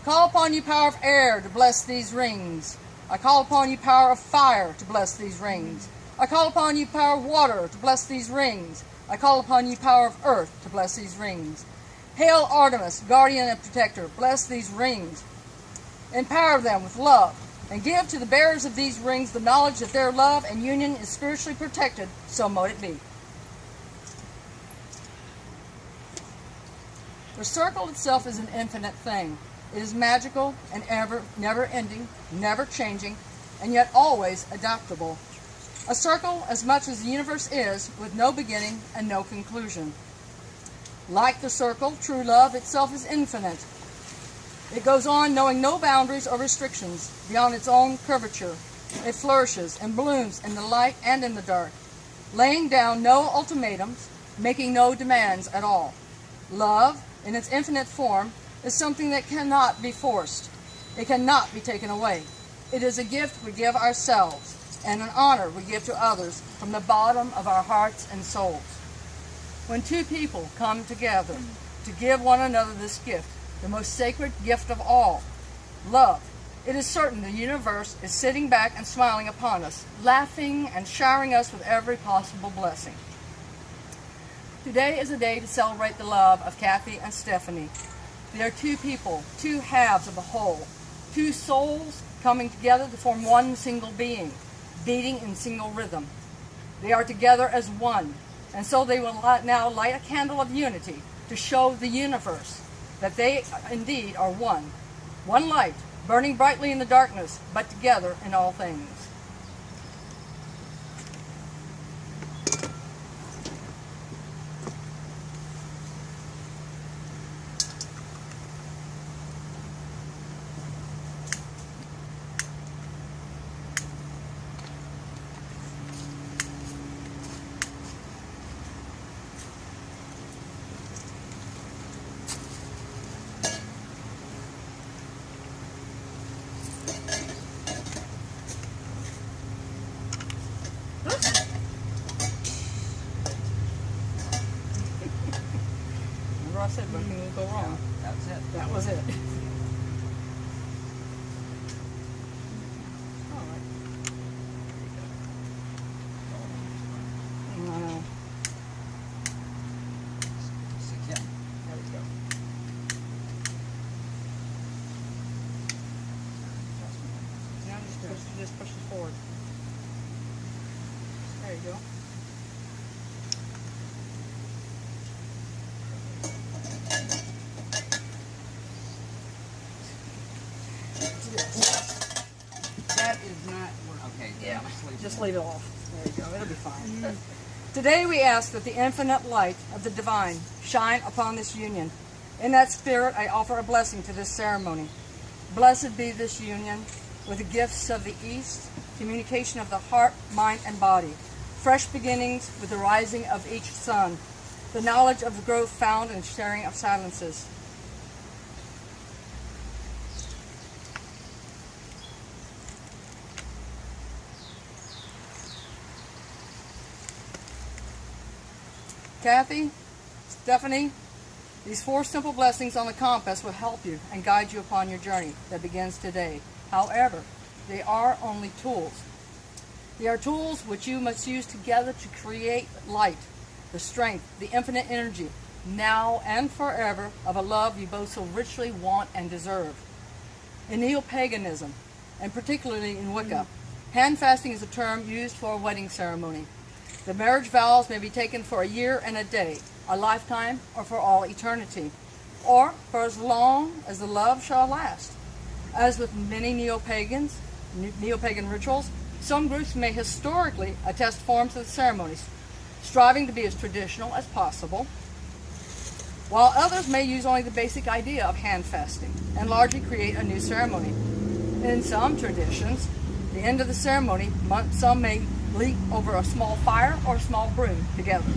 call upon you, power of air, to bless these rings. I call upon you, power of fire, to bless these rings. I call upon you, power of water, to bless these rings. I call upon you, power of earth, to bless these rings. Hail Artemis, guardian and protector, bless these rings. Empower them with love, and give to the bearers of these rings the knowledge that their love and union is spiritually protected, so mote it be. The circle itself is an infinite thing. It is magical and never-ending, never-changing, and yet always adaptable. A circle as much as the universe is, with no beginning and no conclusion. Like the circle, true love itself is infinite. It goes on knowing no boundaries or restrictions beyond its own curvature. It flourishes and blooms in the light and in the dark, laying down no ultimatums, making no demands at all. Love, in its infinite form, is something that cannot be forced. It cannot be taken away. It is a gift we give ourselves and an honor we give to others from the bottom of our hearts and souls. When two people come together to give one another this gift, the most sacred gift of all, love, it is certain the universe is sitting back and smiling upon us, laughing and showering us with every possible blessing. Today is a day to celebrate the love of Kathy and Stephanie. They are two people, two halves of a whole, two souls coming together to form one single being, beating in single rhythm. They are together as one, and so they will now light a candle of unity to show the universe that they indeed are one. One light, burning brightly in the darkness, but together in all things. Remember I said nothing will go wrong. That was it. That was it. Just push it forward. There you go. That is not okay. Yeah, just leave it off. There you go. It'll be fine. Today we ask that the infinite light of the divine shine upon this union. In that spirit, I offer a blessing to this ceremony. Blessed be this union, with the gifts of the East, communication of the heart, mind, and body, fresh beginnings with the rising of each sun, the knowledge of the growth found in sharing of silences. Kathy, Stephanie, these 4 simple blessings on the compass will help you and guide you upon your journey that begins today. However, they are only tools. They are tools which you must use together to create light, the strength, the infinite energy, now and forever, of a love you both so richly want and deserve. In neo-paganism, and particularly in Wicca, handfasting is a term used for a wedding ceremony. The marriage vows may be taken for a year and a day, a lifetime, or for all eternity, or for as long as the love shall last. As with many neo-pagan rituals, some groups may historically attest forms of the ceremonies, striving to be as traditional as possible, while others may use only the basic idea of handfasting and largely create a new ceremony. In some traditions, the end of the ceremony, some may leap over a small fire or a small broom together.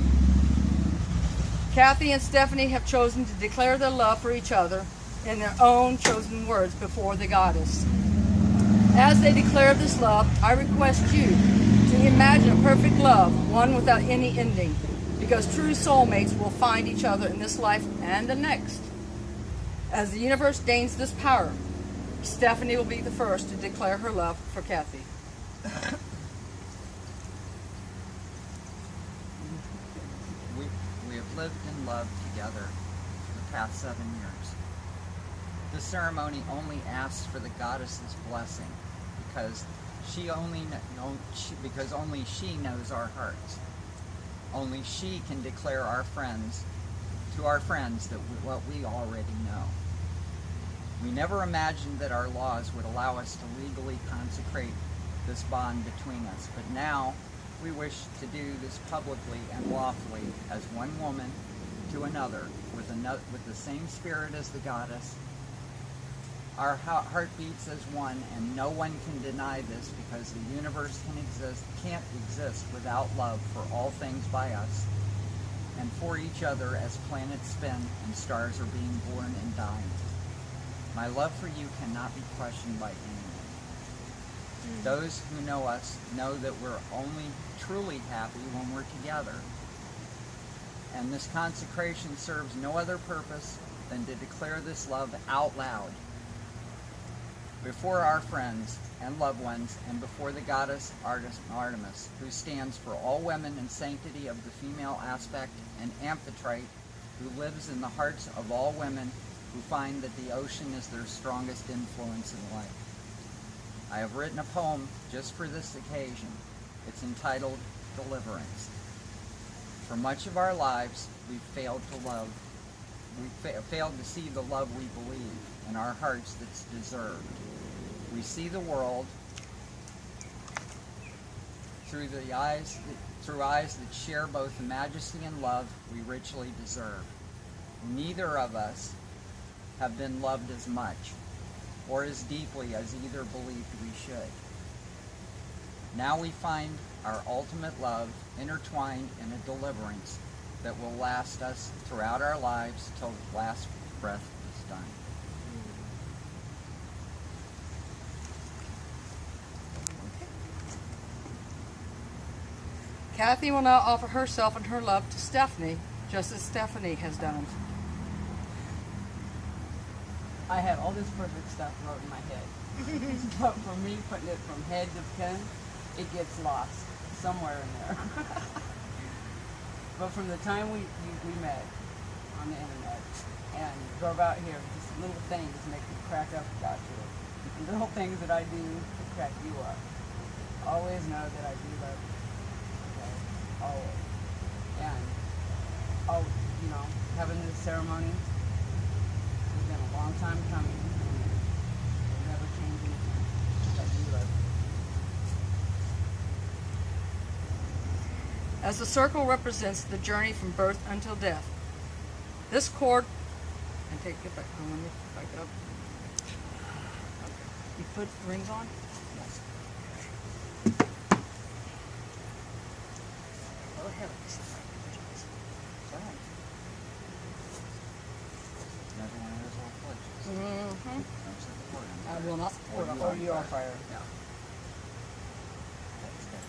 Kathy and Stephanie have chosen to declare their love for each other in their own chosen words before the goddess. As they declare this love, I request you to imagine a perfect love, one without any ending, because true soulmates will find each other in this life and the next. As the universe gains this power, Stephanie will be the first to declare her love for Kathy. We have lived and loved together for the past 7 years. The ceremony only asks for the goddess's blessing because only she knows our hearts. Only she can declare to our friends what we already know. We never imagined that our laws would allow us to legally consecrate this bond between us, but now we wish to do this publicly and lawfully as one woman to another with the same spirit as the goddess. Our heart beats as one, and no one can deny this because the universe can't exist without love for all things by us and for each other as planets spin and stars are being born and dying. My love for you cannot be questioned by anyone. Those who know us know that we're only truly happy when we're together. And this consecration serves no other purpose than to declare this love out loud before our friends and loved ones and before the goddess Artemis, who stands for all women in sanctity of the female aspect, and Amphitrite, who lives in the hearts of all women who find that the ocean is their strongest influence in life. I have written a poem just for this occasion. It's entitled Deliverance. For much of our lives, we've failed to love. We've failed to see the love we believe in our hearts that's deserved. We see the world through eyes that share both the majesty and love we richly deserve. Neither of us have been loved as much or as deeply as either believed we should. Now we find our ultimate love intertwined in a deliverance that will last us throughout our lives till the last breath is done. Kathy will now offer herself and her love to Stephanie, just as Stephanie has done. I have all this perfect stuff wrote in my head. But for me, putting it from head to pen, it gets lost somewhere in there. But from the time we met on the internet and drove out here, just little things make me crack up about you. And little things that I do to crack you up. Always know that I do love you. Okay? Always. And, having this ceremony has been a long time coming. And it'll never change anything. I do love you. As the circle represents the journey from birth until death, this cord, and get back up. Okay. You put rings on? Yes. Oh, heavens. Another one of those little glitches. Mm-hmm. Don't set the cord on. I will not support Or on you Or you on fire. Yeah. That's good.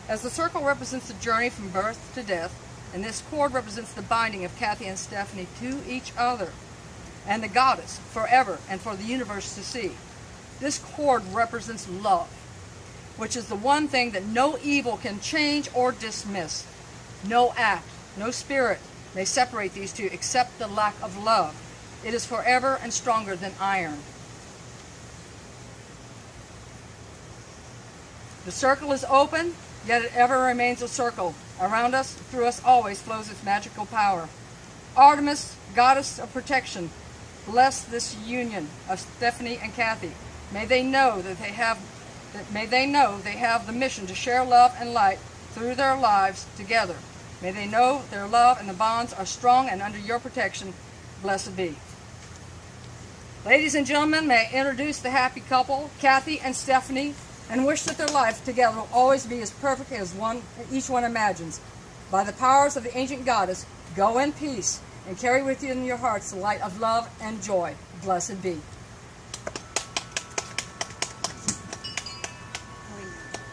As the circle represents the journey from birth to death, and this cord represents the binding of Kathy and Stephanie to each other, and the goddess forever and for the universe to see. This cord represents love, which is the one thing that no evil can change or dismiss. No act, no spirit may separate these two except the lack of love. It is forever and stronger than iron. The circle is open, yet it ever remains a circle. Around us, through us always flows its magical power. Artemis, goddess of protection, bless this union of Stephanie and Kathy. May they know they have the mission to share love and light through their lives together. May they know their love and the bonds are strong and under your protection. Blessed be. Ladies and gentlemen, may I introduce the happy couple, Kathy and Stephanie, and wish that their life together will always be as perfect as each one imagines. By the powers of the ancient goddess, go in peace and carry with you in your hearts the light of love and joy. Blessed be.